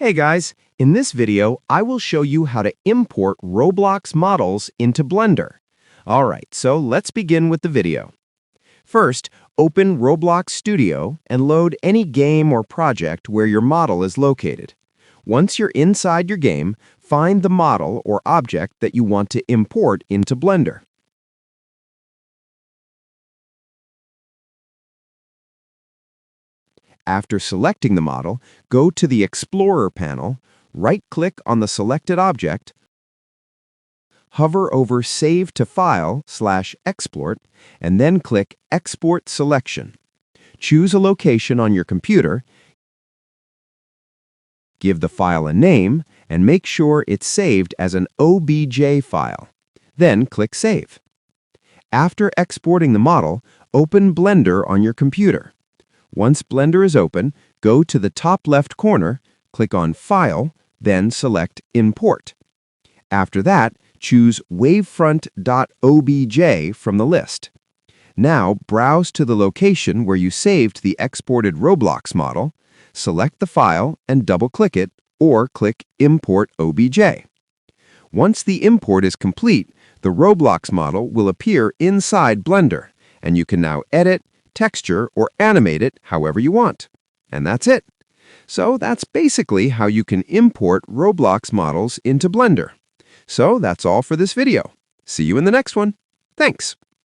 Hey guys, in this video, I will show you how to import Roblox models into Blender. Alright, so let's begin with the video. First, open Roblox Studio and load any game or project where your model is located. Once you're inside your game, find the model or object that you want to import into Blender. After selecting the model, go to the Explorer panel, right-click on the selected object, hover over Save to File/Export, and then click Export Selection. Choose a location on your computer, give the file a name, and make sure it's saved as an OBJ file. Then click Save. After exporting the model, open Blender on your computer. Once Blender is open, go to the top left corner, click on File, then select Import. After that, choose wavefront.obj from the list. Now, browse to the location where you saved the exported Roblox model, select the file and double-click it, or click Import OBJ. Once the import is complete, the Roblox model will appear inside Blender, and you can now edit, texture, or animate it however you want. And that's it. So that's basically how you can import Roblox models into Blender. So that's all for this video. See you in the next one. Thanks.